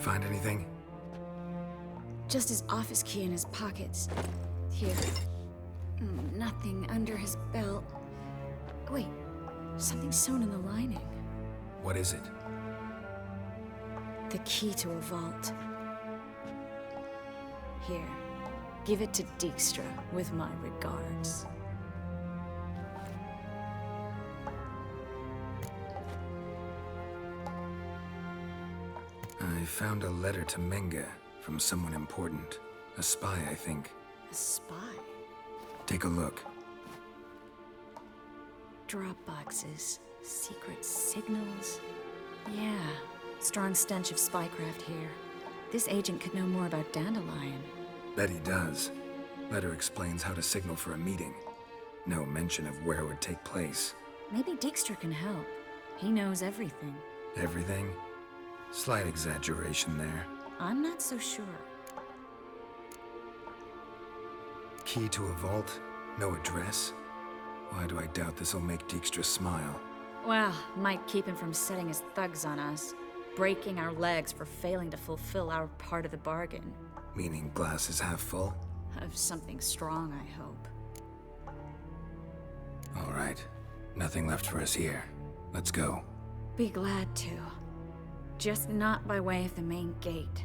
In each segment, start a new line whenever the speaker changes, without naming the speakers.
Find anything?
Just his office key in his pockets. Here. Nothing under his belt. Wait, something sewn in the lining.
What is it?
The key to a vault. Here, give it to Dijkstra with my regards.
I found a letter to Menge from someone important. A spy, I think.
A spy?
Take a look.
Drop boxes, secret signals. Yeah, strong stench of spycraft here. This agent could know more about Dandelion.
Bet he does. Letter explains how to signal for a meeting. No mention of where it would take place.
Maybe Dijkstra can help. He knows everything.
Everything? Slight exaggeration there.
I'm not so sure.
Key to a vault? No address? Why do I doubt this'll make Dijkstra smile?
Well, might keep him from setting his thugs on us. Breaking our legs for failing to fulfill our part of the bargain.
Meaning glass is half full?
Of something strong, I hope.
All right. Nothing left for us here. Let's go.
Be glad to. Just not by way of the main gate.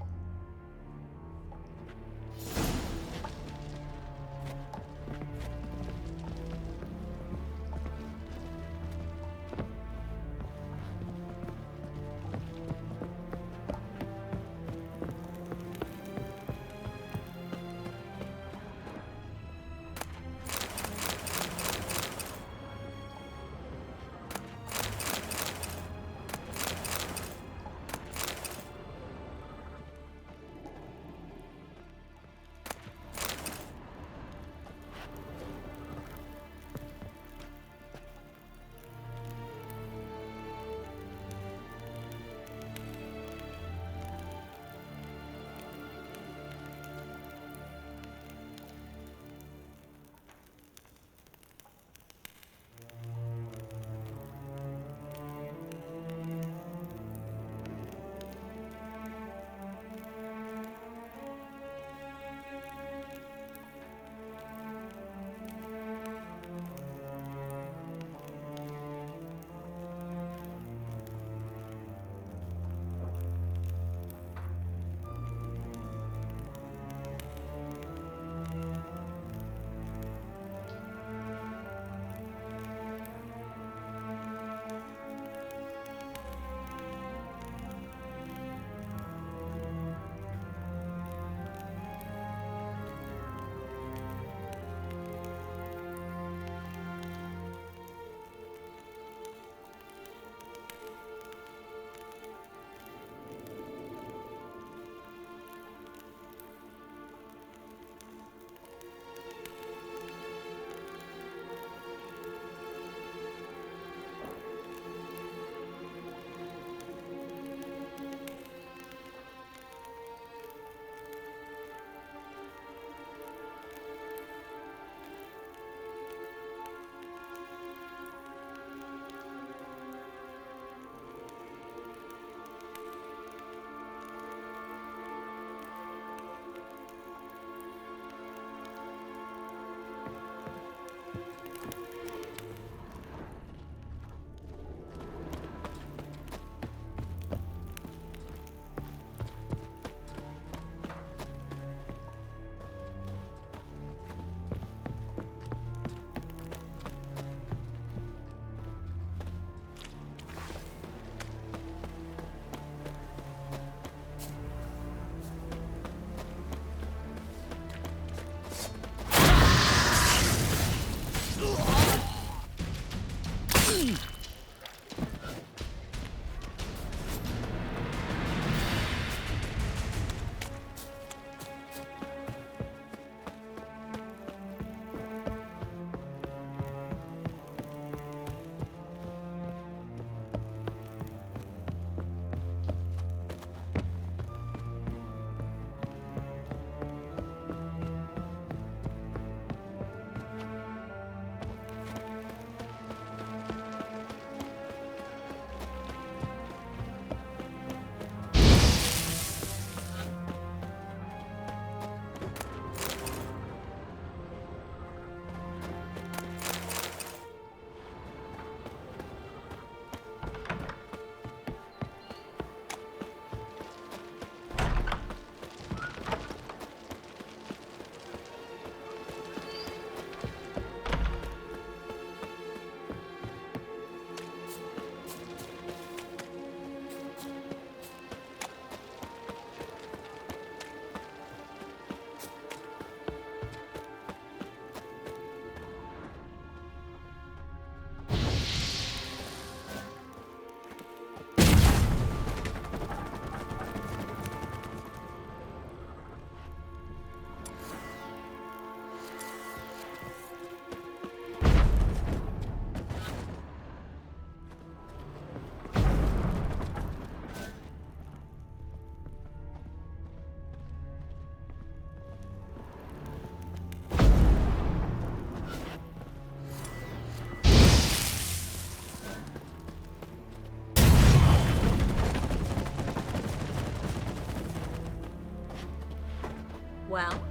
Well?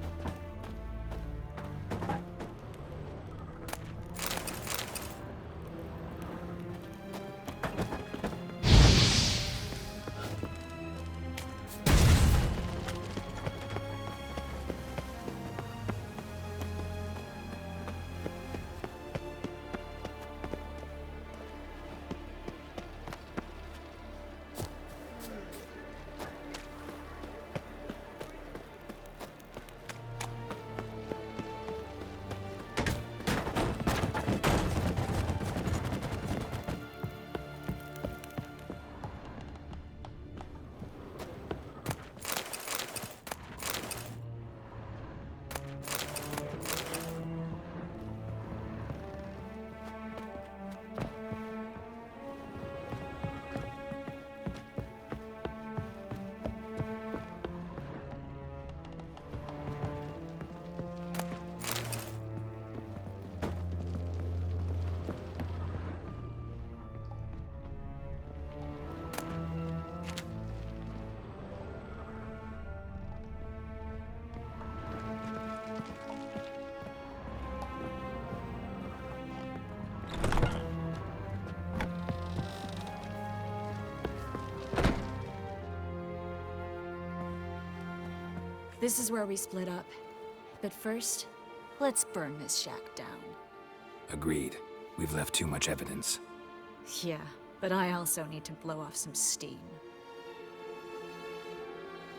This is where we split up. But first, let's burn this shack down.
Agreed. We've left too much evidence.
Yeah, but I also need to blow off some steam.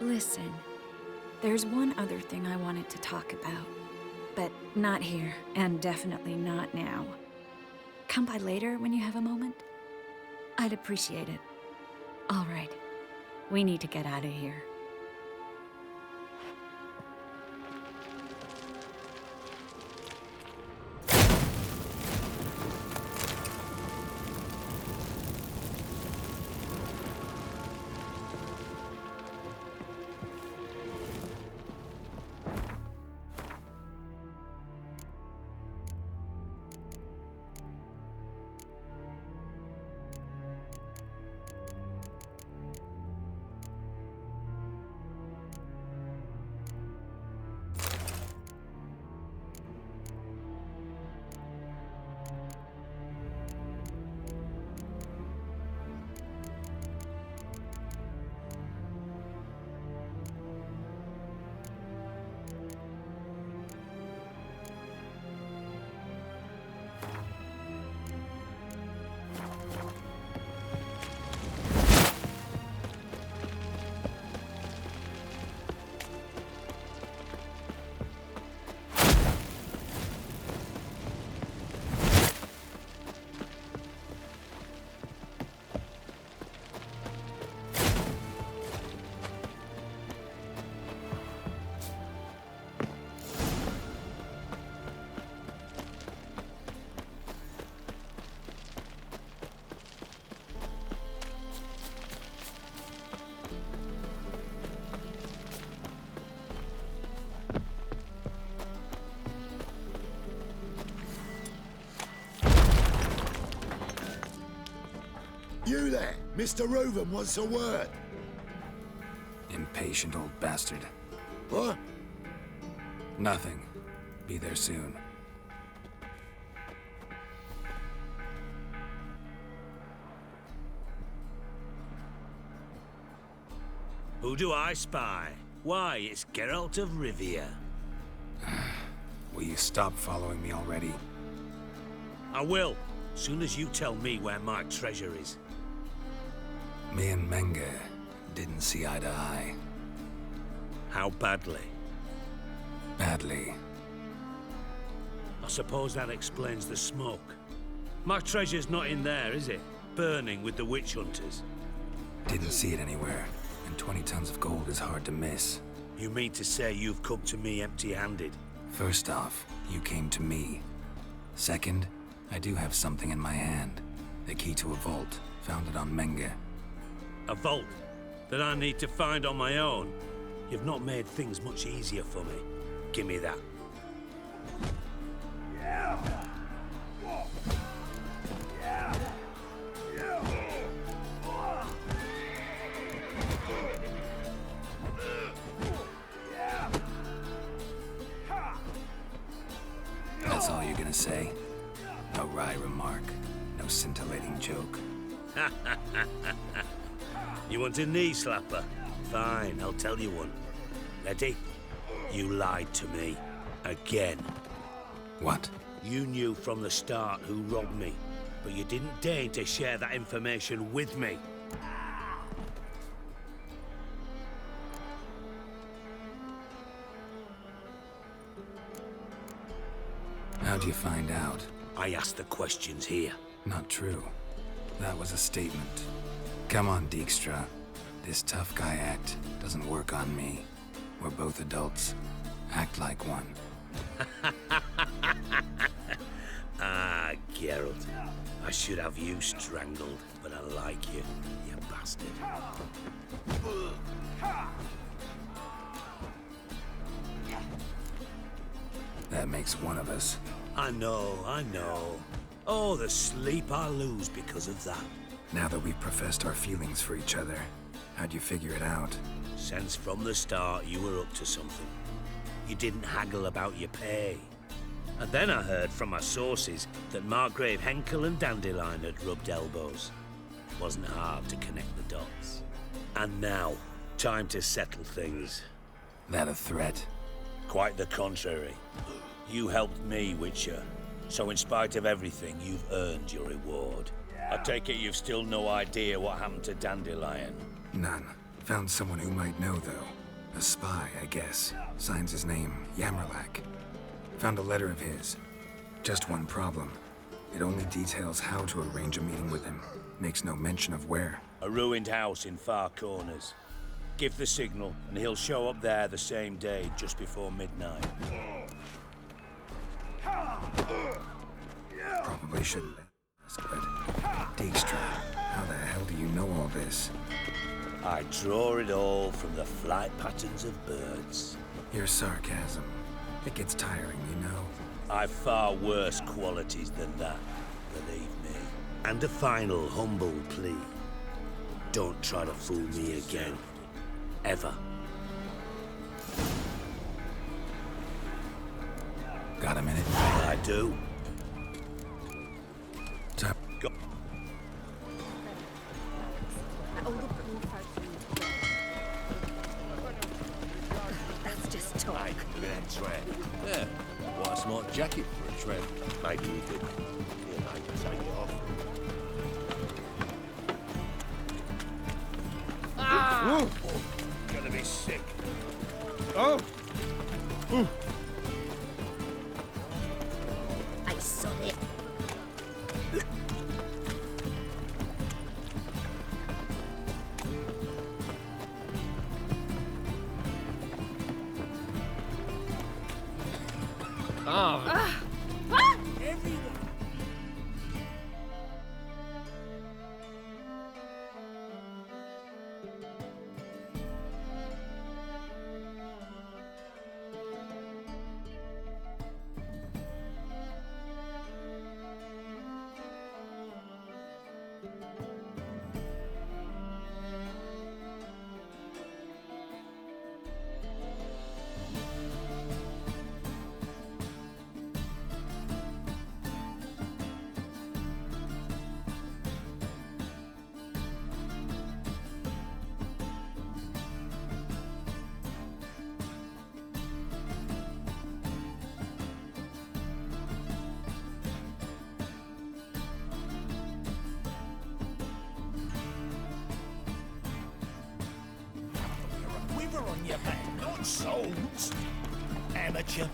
Listen, there's one other thing I wanted to talk about. But not here, and definitely not now. Come by later when you have a moment? I'd appreciate it. All right. We need to get out of here.
You there! Mr. Roven wants a word.
Impatient old bastard.
What?
Nothing. Be there soon.
Who do I spy? Why, it's Geralt of Rivia.
Will you stop following me already?
I will, soon as you tell me where my treasure is.
Me and Menge didn't see eye to eye.
How badly?
Badly.
I suppose that explains the smoke. My treasure's not in there, is it? Burning with the witch hunters.
Didn't see it anywhere, and 20 tons of gold is hard to miss.
You mean to say you've come to me empty-handed?
First off, you came to me. Second, I do have something in my hand. The key to a vault, found it on Menge.
A vault that I need to find on my own? You've not made things much easier for me. Give me that.
you gonna say? No wry remark, no scintillating joke.
You want a knee slapper? Fine, I'll tell you one. Ready? You lied to me. Again.
What?
You knew from the start who robbed me, but you didn't deign to share that information with me.
How'd you find out?
I asked the questions here.
Not true. That was a statement. Come on, Dijkstra. This tough guy act doesn't work on me. We're both adults. Act like one.
Ah, Geralt. I should have you strangled, but I like you, you bastard.
That makes one of us.
I know. Oh, the sleep I lose because of that.
Now that we've professed our feelings for each other, how'd you figure it out?
Since from the start you were up to something. You didn't haggle about your pay. And then I heard from my sources that Margrave Henkel and Dandelion had rubbed elbows. Wasn't hard to connect the dots. And now, time to settle things.
That a threat?
Quite the contrary. You helped me, Witcher. So in spite of everything, you've earned your reward. I take it you've still no idea what happened to Dandelion.
None. Found someone who might know, though. A spy, I guess. Signs his name, Yammerlak. Found a letter of his. Just one problem. It only details how to arrange a meeting with him. Makes no mention of where.
A ruined house in Far Corners. Give the signal, and he'll show up there the same day, just before midnight.
Probably shouldn't have asked, but... Dijkstra, how the hell do you know all this?
I draw it all from the flight patterns of birds.
Your sarcasm. It gets tiring, you know.
I've far worse qualities than that, believe me. And a final humble plea. Don't try to fool me again. Ever.
Got a minute?
I do.
Time.
Go.
That's just talk.
Look at that tread. Yeah, what a smart jacket for a tread.
Maybe we did. Yeah, I can take it off.
Ah!
Gonna be sick.
Oh!
I saw it.
Ah!
Quiver on your back, not swords. Amateur.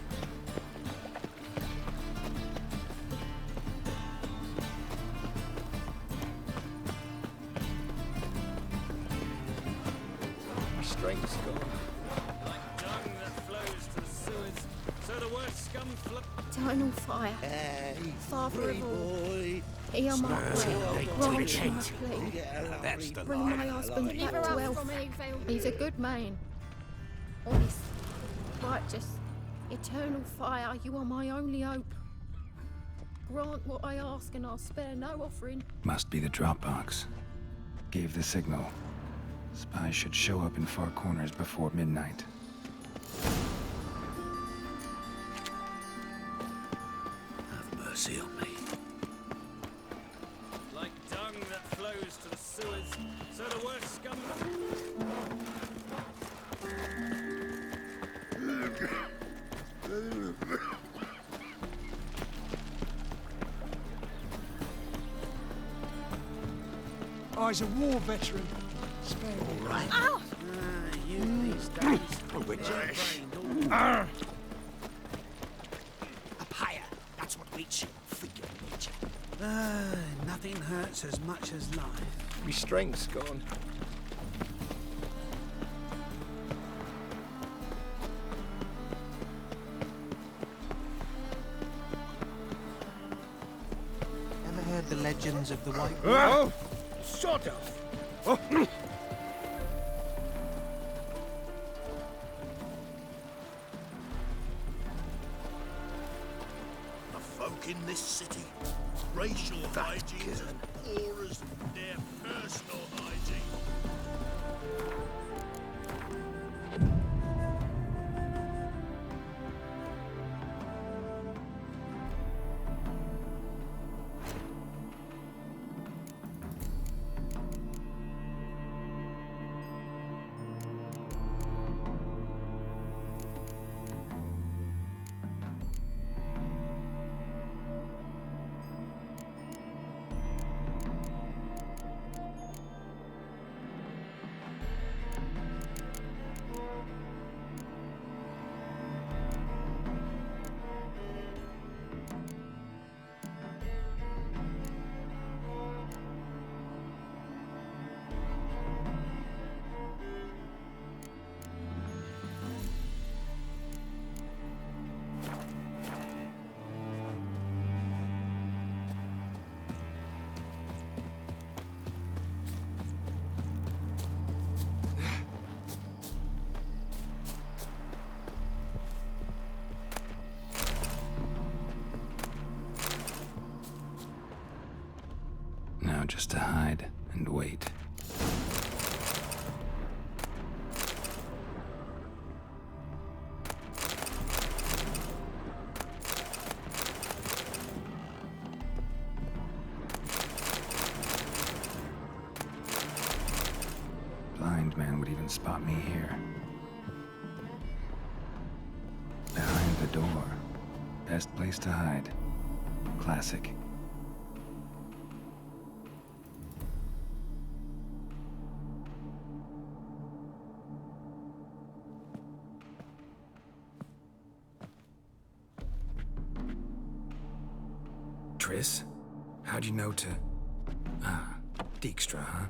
My strength's gone.
Like dung that flows to the sewers, so the worst scum flow.
Eternal fire,
Hey,
Father
free
of all,
boy.
hear my prayer, grant my
Repent.
plea.
That's the
Bring my husband back to health. He's a good man, honest, righteous, eternal fire. You are my only hope. Grant what I ask, and I'll spare no offering.
Must be the Dropbox. Gave the signal. Spies should show up in Far Corners before midnight.
mercy on me.
Like dung that flows to the sewers, so the worst scum...
I's a war veteran. Spare me.
Right.
Ow!
You these days.
Up higher. That's what waits you. Figure nature.
Nothing hurts as much as life.
Me strength's gone.
Ever heard the legends of the White
Oh!
Sort of. The folk in this city, racial hygiene as poor as their personal hygiene.
Now just to hide and wait. Blind man would even spot me here. Behind the door. Best place to hide. Classic. Triss? How'd you know to... Ah, Dijkstra, huh?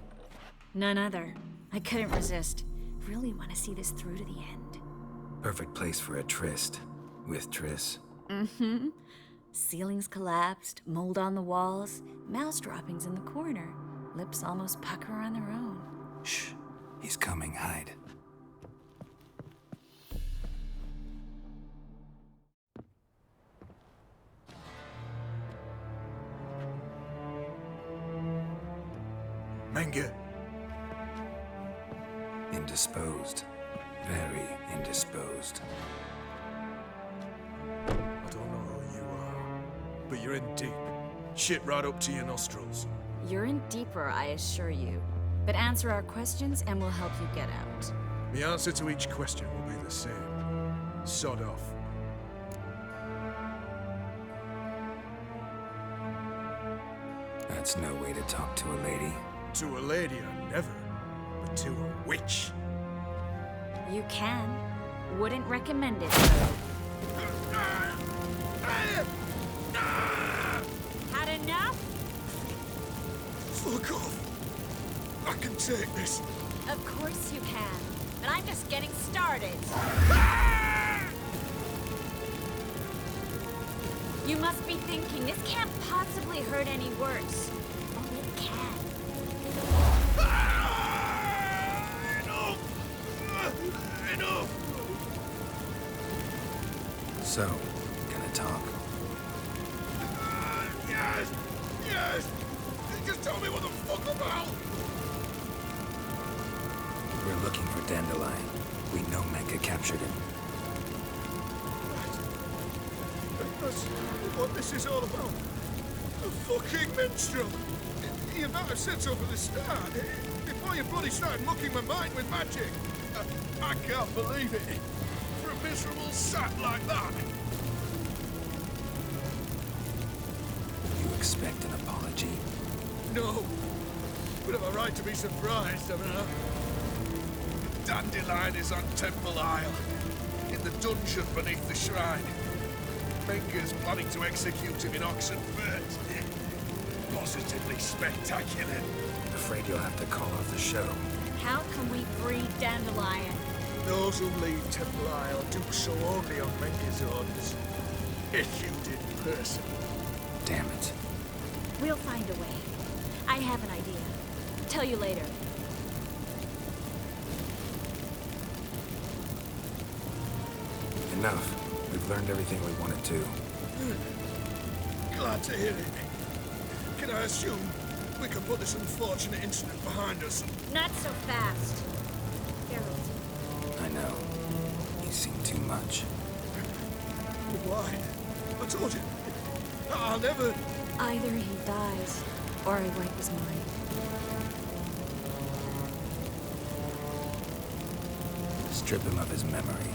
None other. I couldn't resist. Really want to see this through to the end.
Perfect place for a tryst. With Triss.
Mm-hmm. Ceilings collapsed, mold on the walls, mouse droppings in the corner. Lips almost pucker on their own.
Shh. He's coming. Hide.
Menge.
Indisposed. Very indisposed.
I don't know who you are, but you're in deep. Shit right up to your nostrils.
You're in deeper, I assure you. But answer our questions and we'll help you get out.
The answer to each question will be the same. Sod off.
That's no way to talk to a lady.
To a lady, I never. But to a witch.
You can. Wouldn't recommend it, though. Had enough?
Fuck off. I can take this.
Of course you can. But I'm just getting started. You must be thinking, this can't possibly hurt any worse. Oh, it can.
Enough!
So, gonna talk?
Yes! Yes! Just tell me what the fuck about!
We're looking for Dandelion. We know Menge captured him.
That's what this is all about. A fucking minstrel! You might have said so from the start. Before you bloody started mucking my mind with magic. I can't believe it. For a miserable sap like that.
You expect an apology?
No. But have a right to be surprised, haven't I? Dandelion is on Temple Isle. In the dungeon beneath the shrine. Menger's planning to execute him in Oxenfurt. Positively spectacular.
Afraid you'll have to call off the show.
How can we free Dandelion?
Those who leave Temple Isle do so only on Menger's orders. Issued in person.
Damn it.
We'll find a way. I have an idea. Tell you later.
Enough. We've learned everything we wanted to.
Glad to hear it. Can I assume we can put this unfortunate incident behind us?
Not so fast. Geralt.
I know. You've seen too much.
Why? I told you. I'll never...
Either he dies, or I wipe his mind.
Strip him of his memory.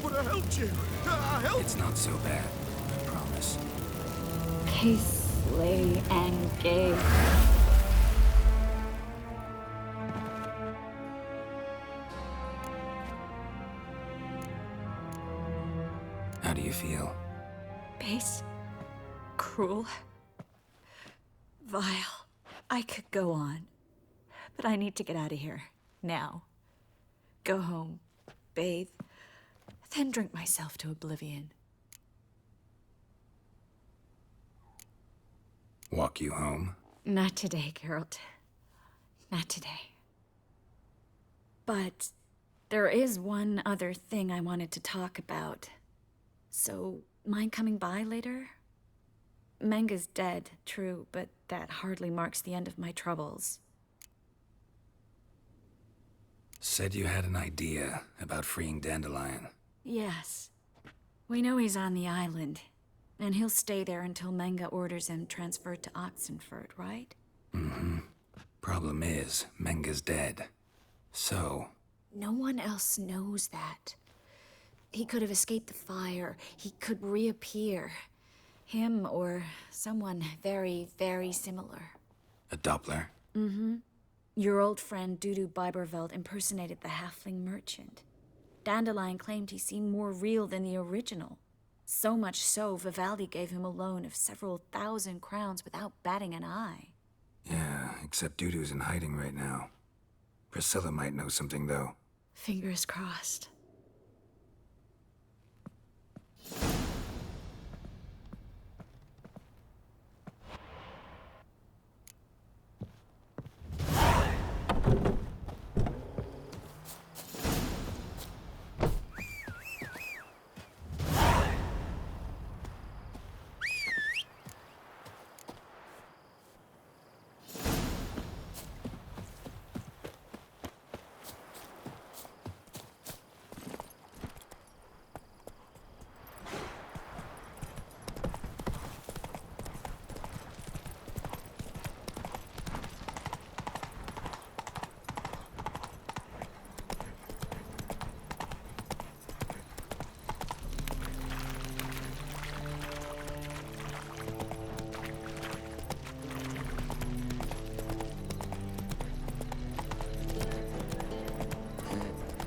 But I helped you. I helped...
It's not so bad, I promise.
Peacefully and gay.
How do you feel?
Base. Cruel. Vile. I could go on. But I need to get out of here. Now. Go home. Bathe. Then drink myself to oblivion.
Walk you home?
Not today, Geralt. Not today. But there is one other thing I wanted to talk about. So, mind coming by later? Menga's dead, true, but that hardly marks the end of my troubles.
Said you had an idea about freeing Dandelion.
Yes. We know he's on the island, and he'll stay there until Menga orders him transferred to Oxenfurt, right?
Mm-hmm. Problem is, Menga's dead. So...
No one else knows that. He could have escaped the fire. He could reappear. Him or someone very, very similar.
A Doppler?
Mm-hmm. Your old friend Dudu Biberveld impersonated the halfling merchant. Dandelion claimed he seemed more real than the original. So much so, Vivaldi gave him a loan of several 1,000 crowns without batting an eye.
Yeah, except Dudu's in hiding right now. Priscilla might know something, though.
Fingers crossed.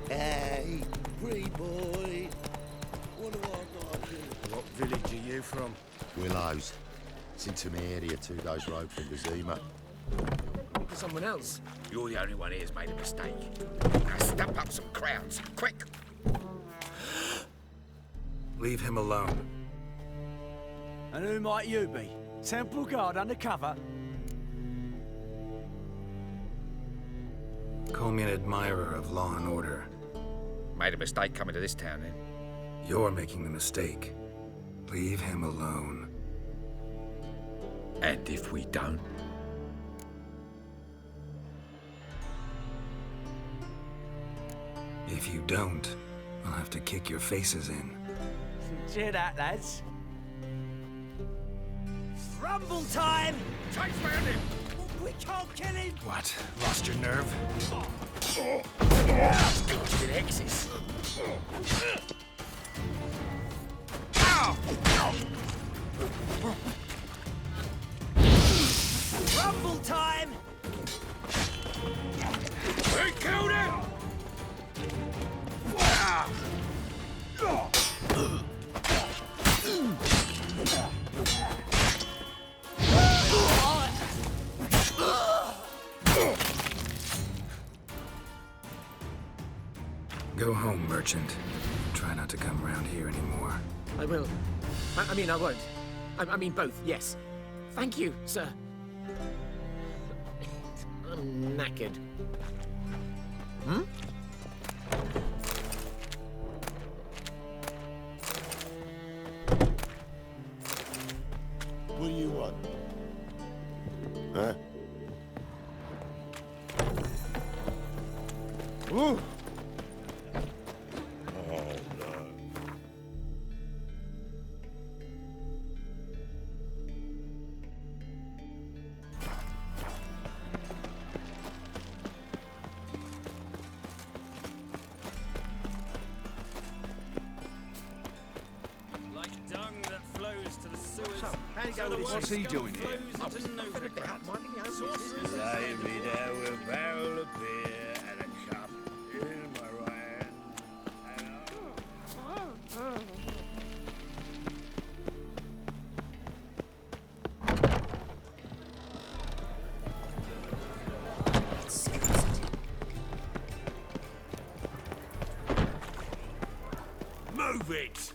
Hey, pretty boy. What do I got to do?
What village are you from?
Willows. It's in Temeria, 2 days' road from Bazima.
For someone else.
You're the only one here's made a mistake. Now stump up some crowns, quick!
Leave him alone.
And who might you be? Temple Guard undercover?
Call me an admirer of law and order.
Made a mistake coming to this town, then.
You're making the mistake. Leave him alone.
And if we don't?
If you don't, I'll have to kick your faces in.
Did you hear that, lads? Rumble time!
Chase round him!
We can't kill him!
What? Lost your nerve?
Blasted hexes!
Rumble time!
We killed him!
Go home, merchant. Try not to come around here anymore.
I will. I mean, I won't. I mean, both, yes. Thank you, sir. I'm knackered. Hmm?
What do you want? Huh? Ooh! Oh, no.
Like dung that flows to the sewers.
So, how you
So
going
the
with this?
worst
he
scum
doing here?
flows into Nova Crab. Sorcerers
Lay me there with a barrel of beer and a cup in my right hand.
Move it!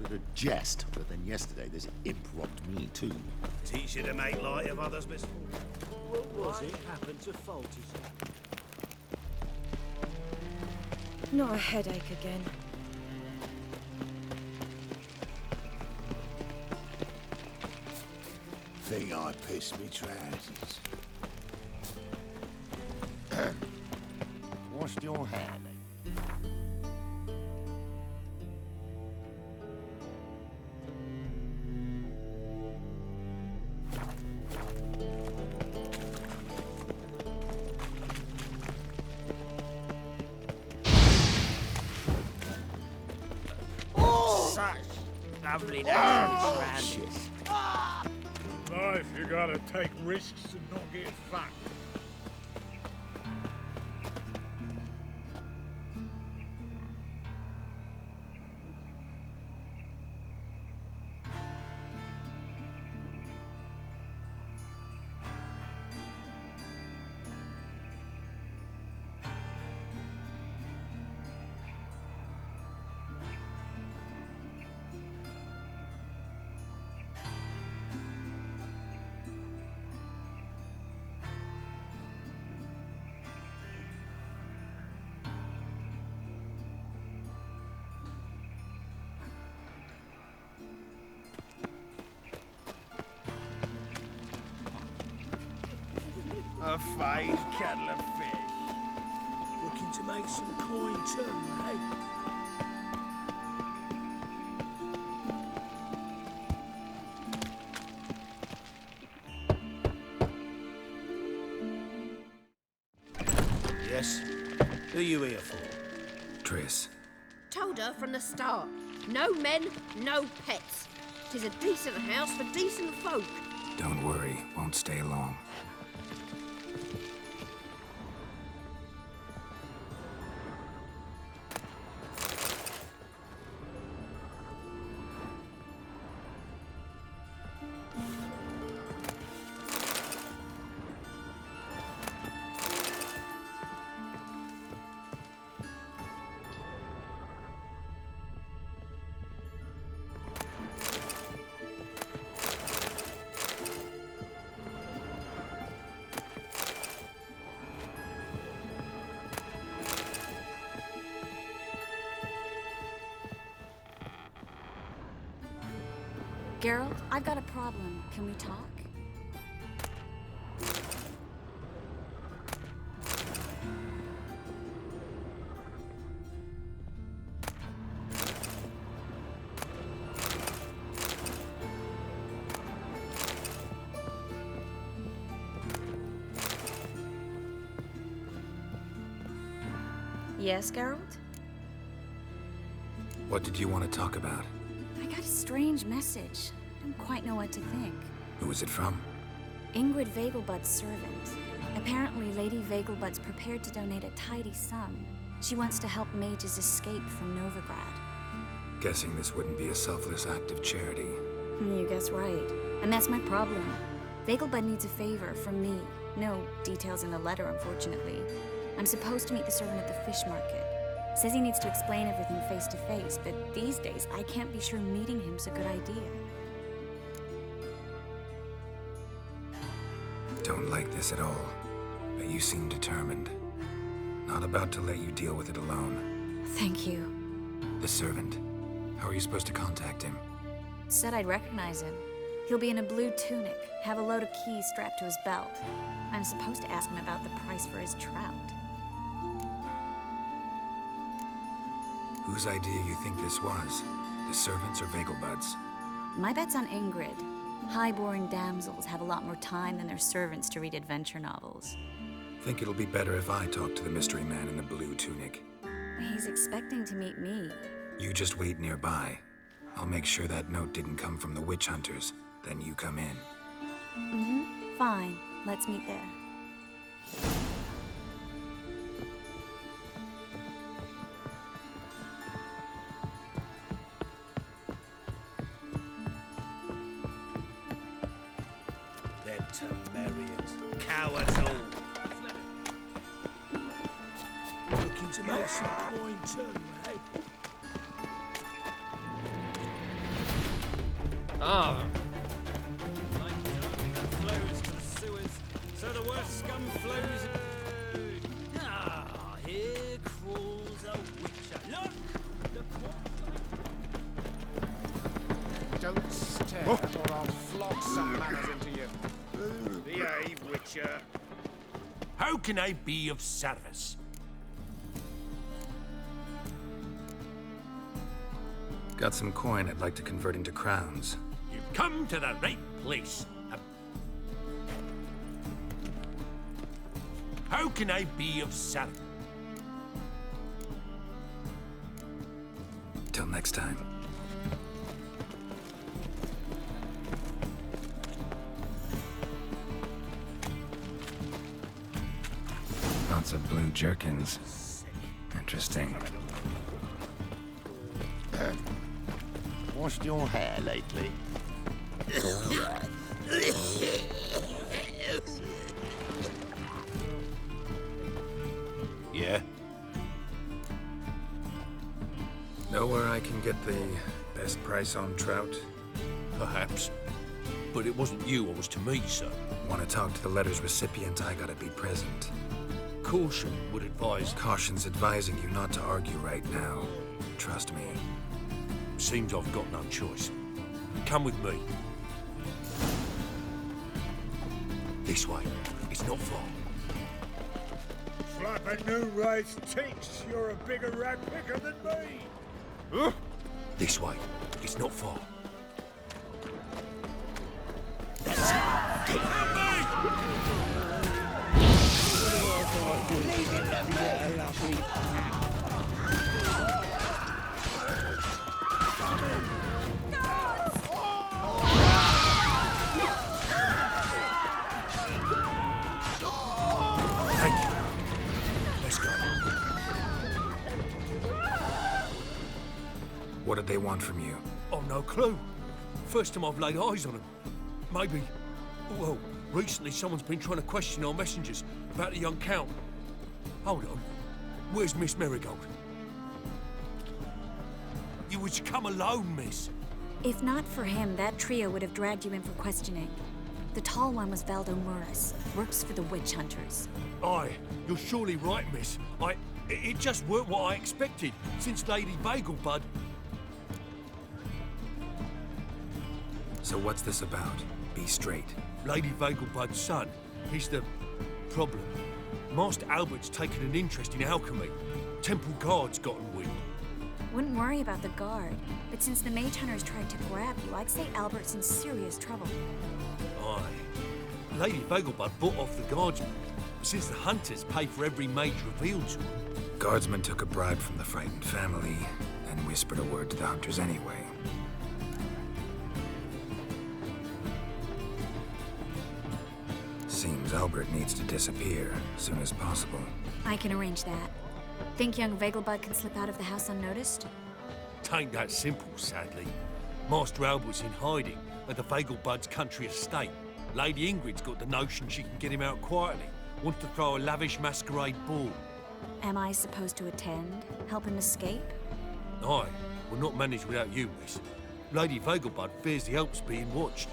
Ordered a jest, but then yesterday this imp robbed me too.
Teach you to make light of others, Miss.
What was it happened to Faulty?
Not a headache again.
Think I pissed me trousers. Washed your hand.
Such lovely days,
Shit.
Life, you gotta take risks and not get fucked.
A fine kettle of fish.
Looking to make some coin too, eh? Yes? Who you here for?
Triss.
Told her from the start. No men, no pets. 'Tis a decent house for decent folk.
Don't worry, won't stay long.
Geralt, I've got a problem. Can we talk? Yes, Geralt?
What did you want to talk about?
I got a strange message. Don't quite know what to think.
Who was it from?
Ingrid Vegelbud's servant. Apparently, Lady Vegelbud's prepared to donate a tidy sum. She wants to help mages escape from Novigrad.
Guessing this wouldn't be a selfless act of charity.
You guess right. And that's my problem. Vegelbud needs a favor from me. No details in the letter, unfortunately. I'm supposed to meet the servant at the fish market. Says he needs to explain everything face to face, but these days I can't be sure meeting him's a good idea.
Don't like this at all, but you seem determined. Not about to let you deal with it alone.
Thank you.
The servant. How are you supposed to contact him?
Said I'd recognize him. He'll be in a blue tunic, have a load of keys strapped to his belt. I'm supposed to ask him about the price for his trout.
Whose idea you think this was? The servants or Vegelbud's?
My bet's on Ingrid. High-born damsels have a lot more time than their servants to read adventure novels.
Think it'll be better if I talk to the mystery man in the blue tunic.
He's expecting to meet me.
You just wait nearby. I'll make sure that note didn't come from the witch hunters. Then you come in.
Mm-hmm. Fine. Let's meet there.
Them Temerians. Cowards all. Looking to make some coin too, eh?
Ah. Flows to the sewers, so the worst scum flows. Ah, here crawls a witcher. Look!
Don't stare, or I'll flog some manners into you. Behave, Witcher.
How can I be of service?
Got some coin I'd like to convert into crowns.
You've come to the right place. How can I be of service?
Till next time. Lots of blue jerkins. Interesting.
Washed your hair lately?
Yeah?
Know where I can get the best price on trout?
Perhaps. But it wasn't you I was to meet, sir.
Want to talk to the letter's recipient, I gotta be present.
Caution would advise...
Caution's advising you not to argue right now. Trust me.
Seems I've got no choice. Come with me. This way. It's not far.
Flapping new rice tinks, you're a bigger rat picker than me. Huh?
This way. It's not far.
What did they want from you?
Oh, no clue. First time I've laid eyes on them. Maybe... Well, recently someone's been trying to question our messengers about the young Count. Hold on. Where's Miss Marigold? You was to come alone, miss.
If not for him, that trio would have dragged you in for questioning. The tall one was Valdo Murris, works for the witch hunters.
Aye, you're surely right, miss. It just weren't what I expected, since Lady Vegelbud...
So what's this about? Be straight.
Lady Vegelbud's son. He's the... problem. Master Albert's taken an interest in alchemy. Temple Guard's gotten wind.
Wouldn't worry about the guard, but since the mage hunters tried to grab you, I'd say Albert's in serious trouble.
Aye. Lady Vegelbud bought off the guardsman. since the hunters pay for every mage revealed to them.
Guardsmen took a bribe from the frightened family and whispered a word to the hunters anyway. Seems Albert needs to disappear as soon as possible.
I can arrange that. Think young Vegelbud can slip out of the house unnoticed?
Tain't that simple, sadly. Master Albert's in hiding at the Vegelbud's country estate. Lady Ingrid's got the notion she can get him out quietly. Wants to throw a lavish masquerade ball.
Am I supposed to attend? Help him escape?
Aye, we'll not manage without you, miss. Lady Vegelbud fears the Alps being watched.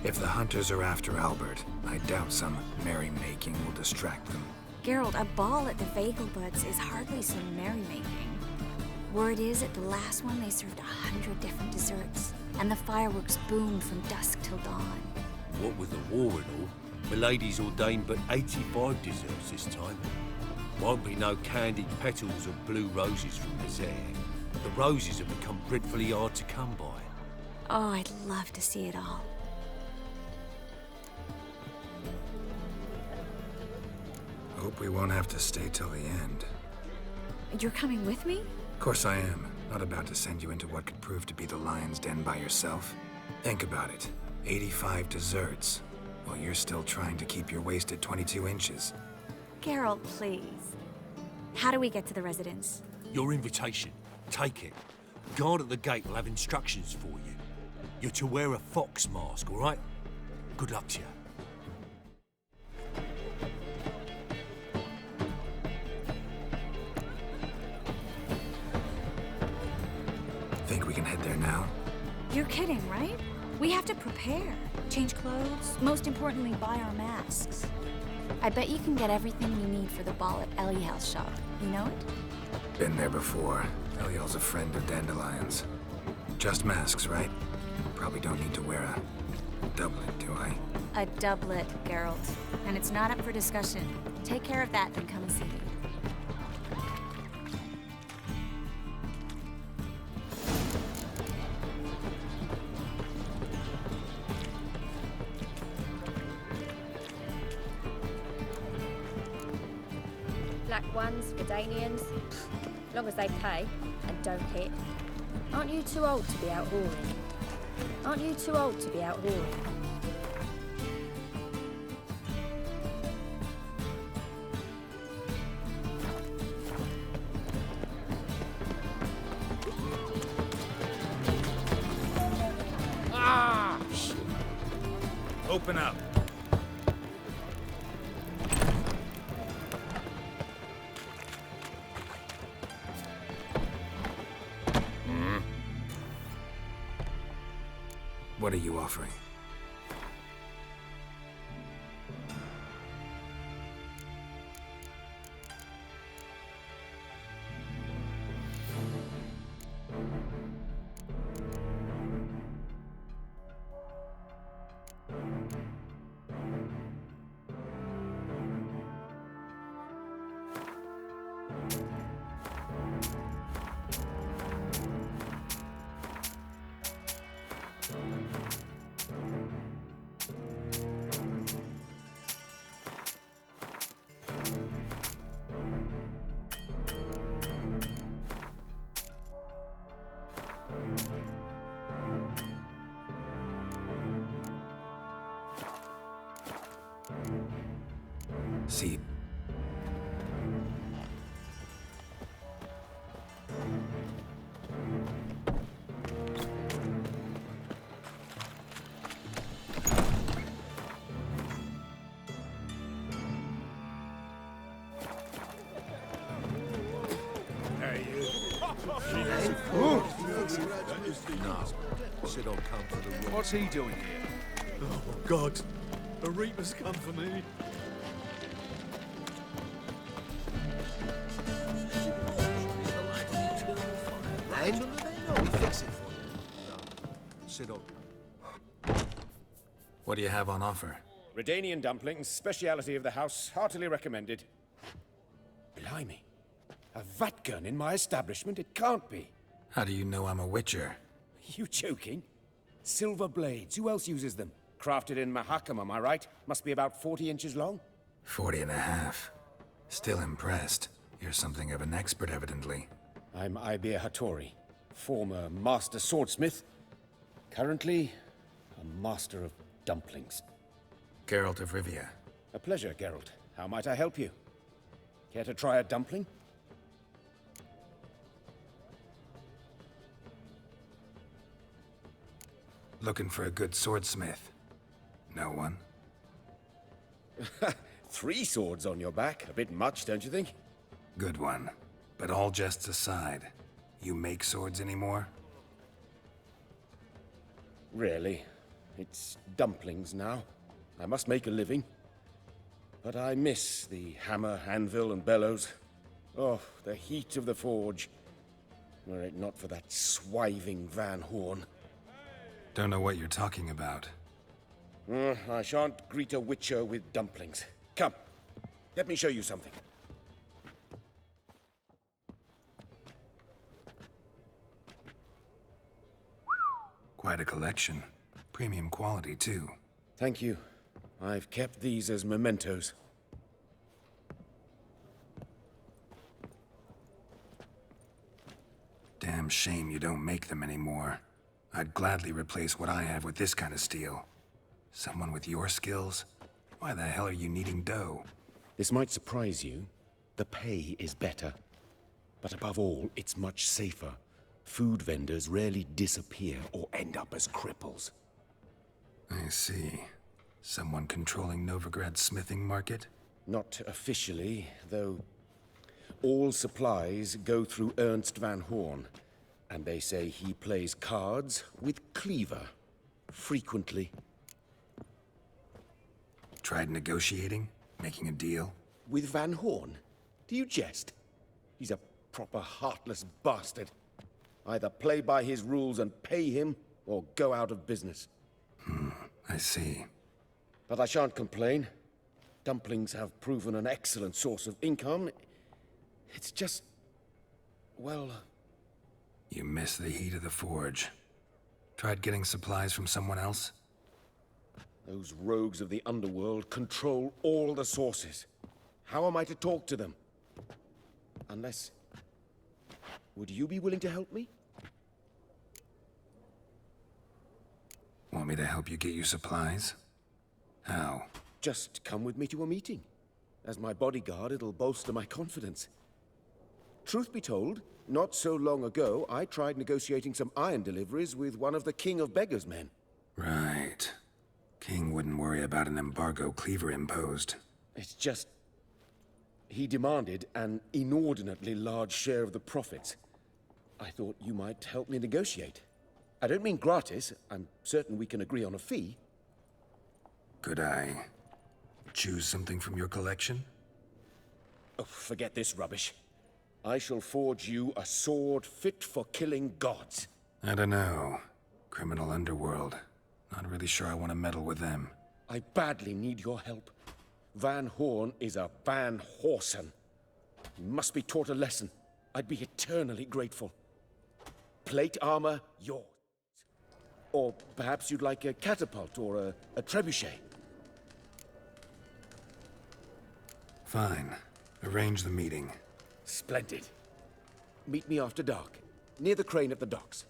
If the hunters are after Albert, I doubt some merrymaking will distract them.
Geralt, a ball at the Vegelbuds is hardly some merrymaking. Word is, at the last one they served 100 different desserts, and the fireworks boomed from dusk till dawn.
What with the war and all, the ladies ordained but 85 desserts this time. Won't be no candied petals or blue roses from Nazaire. The roses have become dreadfully hard to come by.
Oh, I'd love to see it all.
Hope we won't have to stay till the end.
You're coming with me?
Of course I am. Not about to send you into what could prove to be the lion's den by yourself. Think about it. 85 desserts, while you're still trying to keep your waist at 22 inches.
Geralt, please. How do we get to the residence?
Your invitation. Take it. Guard at the gate will have instructions for you. You're to wear a fox mask, all right? Good luck to you.
Think we can head there now?
You're kidding, right? We have to prepare. Change clothes, most importantly, buy our masks. I bet you can get everything we need for the ball at Eliel's shop. You know it?
Been there before. Eliel's a friend of Dandelion's. Just masks, right? Probably don't need to wear a doublet, do I?
A doublet, Geralt. And it's not up for discussion. Take care of that, then come and see me.
Black ones, Redanians, long as they pay and don't hit. Aren't you too old to be out whoring? Aren't you too old to be out whoring?
Ah! Shit. Open up.
What are you offering? See.
No. Said I'll come for the room.
What's he doing here?
Oh, God. A Reaper's come for me.
Then, we fix it for you.
sit on.
What do you have on offer?
Redanian dumplings, speciality of the house, heartily recommended. Blimey. A vatgun in my establishment? It can't be.
How do you know I'm a witcher?
You joking? Silver blades, who else uses them? Crafted in Mahakam, am I right? Must be about 40 inches long?
40 and a half. Still impressed. You're something of an expert, evidently.
I'm Ibir Hattori, former master swordsmith. Currently, a master of dumplings.
Geralt of Rivia.
A pleasure, Geralt. How might I help you? Care to try a dumpling?
Looking for a good swordsmith. No one?
3 swords on your back. A bit much, don't you think?
Good one. But all jests aside, you make swords anymore?
Really. It's dumplings now. I must make a living. But I miss the hammer, anvil, and bellows. Oh, the heat of the forge. Were it not for that swiving Van Horn.
Don't know what you're talking about.
I shan't greet a witcher with dumplings. Come, let me show you something.
Quite a collection. Premium quality, too.
Thank you. I've kept these as mementos.
Damn shame you don't make them anymore. I'd gladly replace what I have with this kind of steel. Someone with your skills? Why the hell are you needing dough?
This might surprise you. The pay is better. But above all, it's much safer. Food vendors rarely disappear or end up as cripples.
I see. Someone controlling Novigrad's smithing market?
Not officially, though all supplies go through Ernst Van Horn. And they say he plays cards with Cleaver. Frequently.
Tried negotiating? Making a deal?
With Van Horn? Do you jest? He's a proper heartless bastard. Either play by his rules and pay him, or go out of business.
I see.
But I shan't complain. Dumplings have proven an excellent source of income. It's just... well...
You miss the heat of the forge. Tried getting supplies from someone else?
Those rogues of the underworld control all the sources. How am I to talk to them? Unless... would you be willing to help me?
Want me to help you get you supplies? How?
Just come with me to a meeting. As my bodyguard, it'll bolster my confidence. Truth be told, not so long ago, I tried negotiating some iron deliveries with one of the King of Beggars' men.
Right. King wouldn't worry about an embargo Cleaver imposed.
It's just... he demanded an inordinately large share of the profits. I thought you might help me negotiate. I don't mean gratis. I'm certain we can agree on a fee.
Could I choose something from your collection?
Oh, forget this rubbish. I shall forge you a sword fit for killing gods.
I don't know. Criminal underworld. Not really sure I want to meddle with them.
I badly need your help. Van Horn is a Van Horsen. He must be taught a lesson. I'd be eternally grateful. Plate armor, yours. Or perhaps you'd like a catapult or a trebuchet.
Fine. Arrange the meeting.
Splendid. Meet me after dark, near the crane at the docks.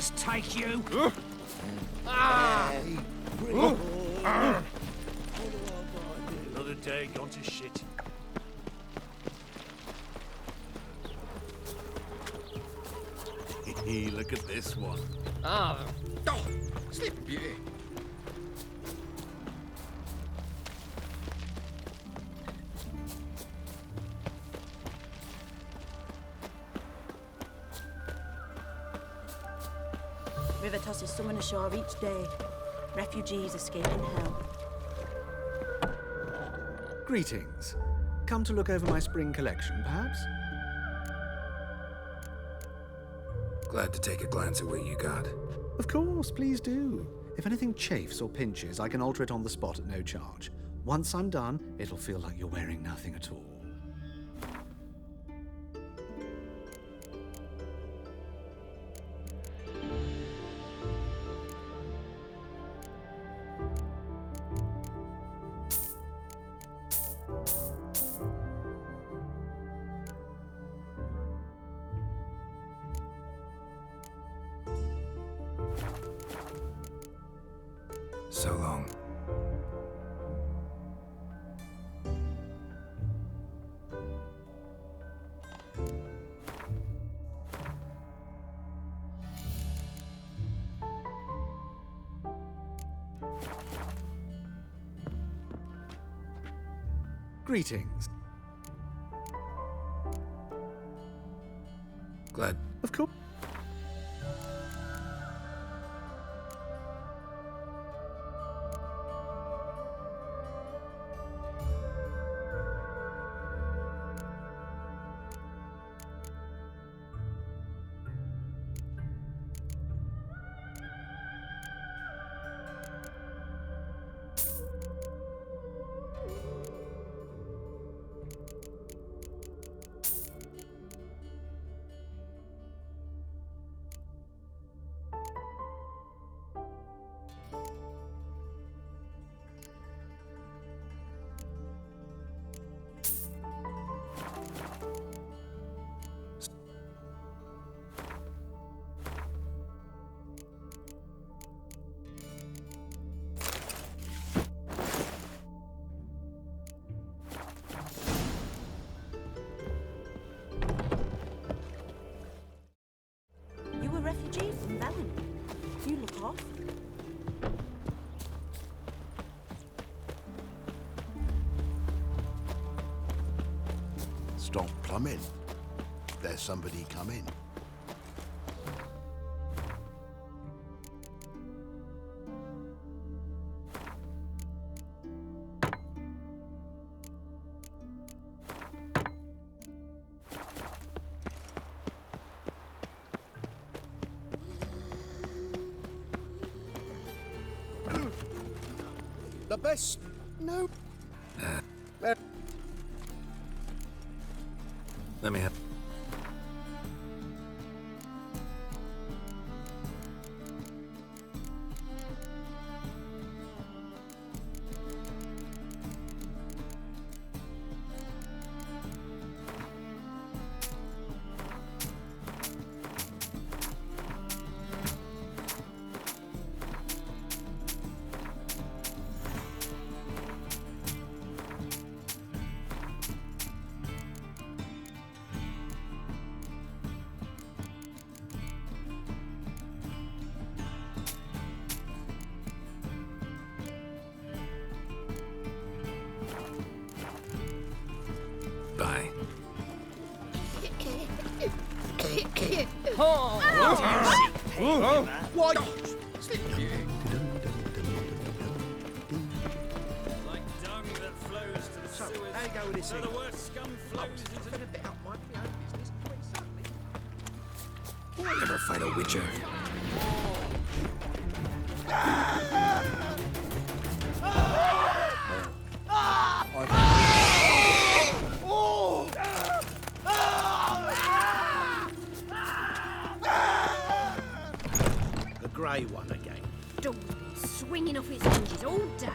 fiends take you!
Another day gone to shit. Look at this one.
Sleeping Beauty.
River tosses someone ashore each day. Refugees escaping hell.
Greetings. Come to look over my spring collection, perhaps?
Glad to take a glance at what you got.
Of course, please do. If anything chafes or pinches, I can alter it on the spot at no charge. Once I'm done, it'll feel like you're wearing nothing at all.
So long.
Greetings.
Glad.
Of course.
You a refugee from Valen? You look off.
Stop plumbing. There's somebody coming.
The best. No.
Let me have. Bye.
What?
Like dung that flows to the sewers.
how you go with this
So
thing?
the worst scum flows into the...
Never fight a witcher.
The grey one again.
Door swinging off its hinges all day.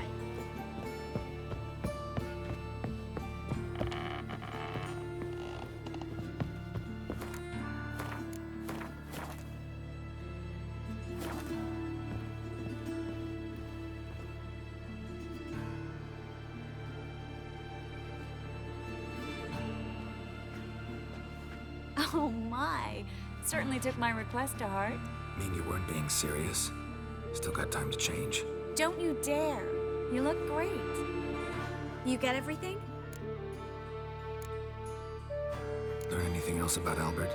my. Certainly took my request to heart.
Mean you weren't being serious? Still got time to change.
Don't you dare. You look great. You get everything?
Learn anything else about Albert?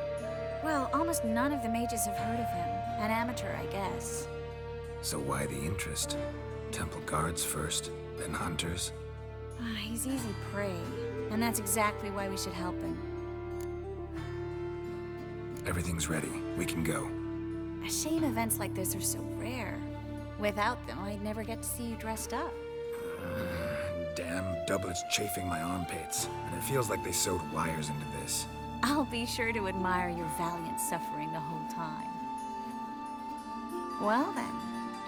Well, almost none of the mages have heard of him. An amateur, I guess.
So why the interest? Temple guards first, then hunters?
He's easy prey, and that's exactly why we should help him.
Everything's ready. We can go.
A shame events like this are so rare. Without them, I'd never get to see you dressed up.
Damn doublets chafing my armpits, and it feels like they sewed wires into this.
I'll be sure to admire your valiant suffering the whole time. Well then,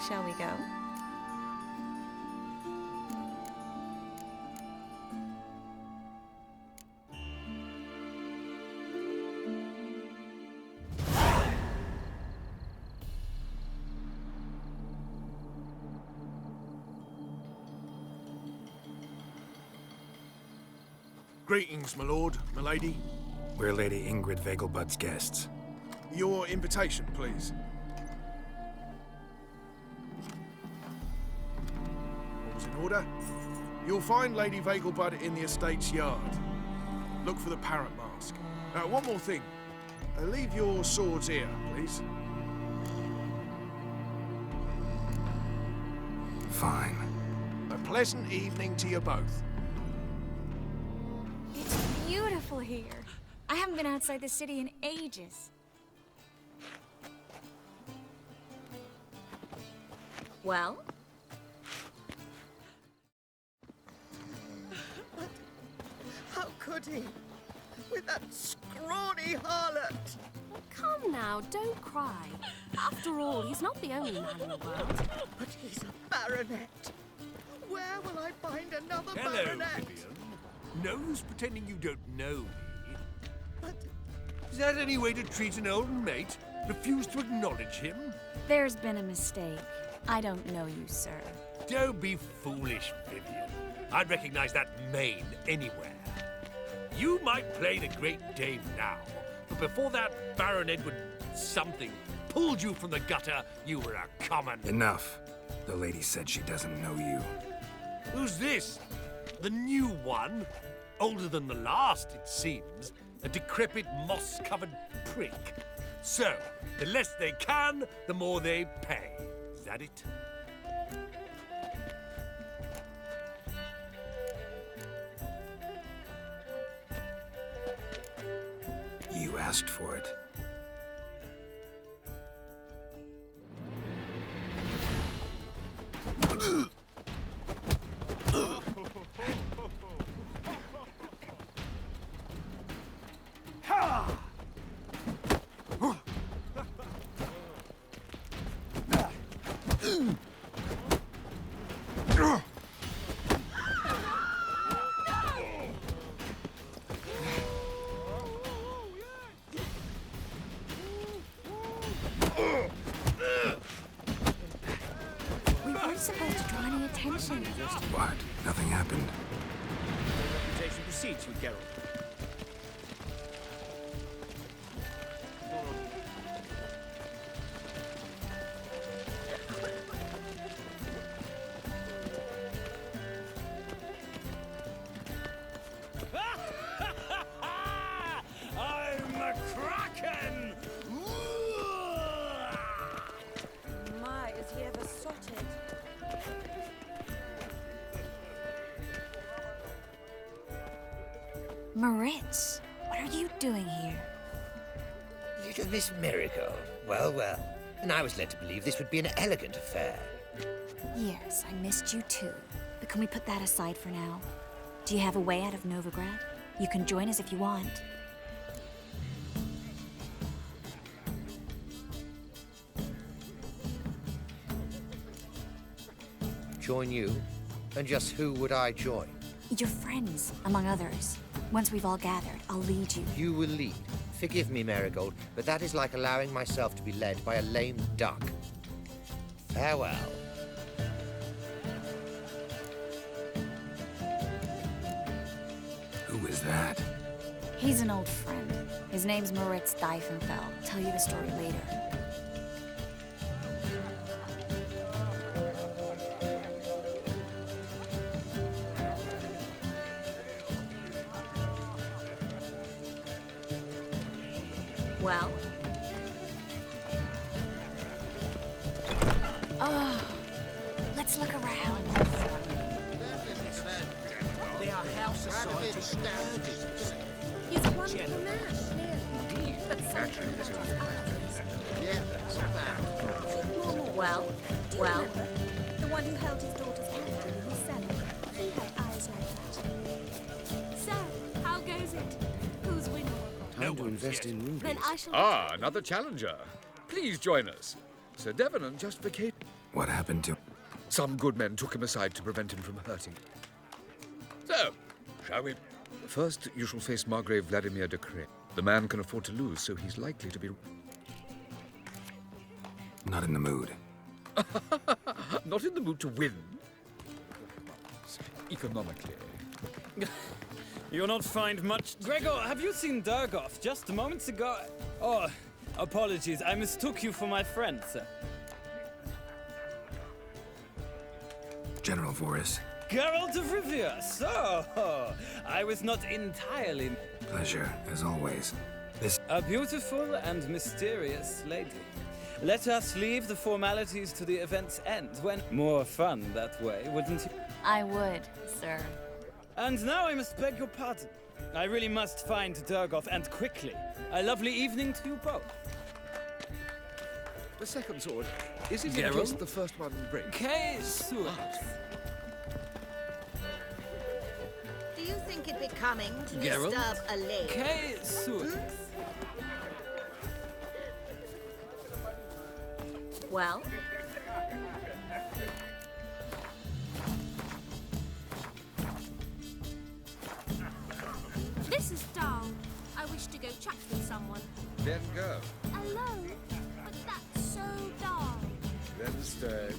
shall we go?
Greetings, my lord, my lady.
We're Lady Ingrid Vegelbud's guests.
Your invitation, please. All's in order. You'll find Lady Vegelbud in the estate's yard. Look for the parrot mask. One more thing. Leave your swords here, please.
Fine.
A pleasant evening to you both.
It's beautiful here. I haven't been outside the city in ages. Well?
But how could he? With that scrawny harlot!
Come now, don't cry. After all, he's not the only man in the world.
But he's a baronet. Where will I find another
Hello,
baronet?
Vivian. No use pretending you don't know me.
But...
Is that any way to treat an old mate? Refuse to acknowledge him?
There's been a mistake. I don't know you, sir.
Don't be foolish, Vivian. I'd recognize that mane anywhere. You might play the Great Dame now, but before that Baron Edward something pulled you from the gutter, you were a common...
Enough. The lady said she doesn't know you.
Who's this? The new one? Older than the last, it seems. A decrepit, moss-covered prick. So, the less they can, the more they pay. Is that it?
You asked for it.
We weren't supposed to draw any attention.
What? Nothing happened.
Reputation precedes you, Geralt.
I'm a Kraken!
My, is he ever sotted?
Moritz, what are you doing here?
Little Miss Miracle. Well, well. And I was led to believe this would be an elegant affair.
Yes, I missed you too. But can we put that aside for now? Do you have a way out of Novigrad? You can join us if you want.
Join you? And just who would I join?
Your friends, among others. Once we've all gathered, I'll lead you.
You will lead. Forgive me, Marigold, but that is like allowing myself to be led by a lame duck. Farewell.
Who is that?
He's an old friend. His name's Moritz Diefenfeld. I'll tell you the story later. Well? Oh, let's look around.
They are house society standards.
He's a wonderful man, clearly. But
Well?
The one who held his daughter's hand in his cellar. He had eyes like that. So, how goes it? Who's winning?
Time to invest in rubies.
Then I shall...
Ah, another challenger. Please join us. Sir Devenant just vacated.
What happened to...
Some good men took him aside to prevent him from hurting. So, shall we? First, you shall face Margrave Vladimir de Cray. The man can afford to lose, so he's likely to be...
Not in the mood.
Not in the mood to win. Economically.
You'll not find much... Gregor, have you seen Durgoff just moments ago? Oh, apologies. I mistook you for my friend, sir.
General Voris.
Geralt of Rivia. So, I was not entirely...
Pleasure, as always. This...
A beautiful and mysterious lady. Let us leave the formalities to the event's end, when... More fun that way, wouldn't you?
I would, sir.
And now I must beg your pardon. I really must find Durgoff, and quickly. A lovely evening to you both.
The second sword. Is it
Geralt?
in case the first one breaks?
Case.
Do you think it becoming to
Geralt?
disturb a lady?
Case.
Well?
This is dull. I wish to go chat with someone.
Then go.
Alone? But that's so dull.
Then stay.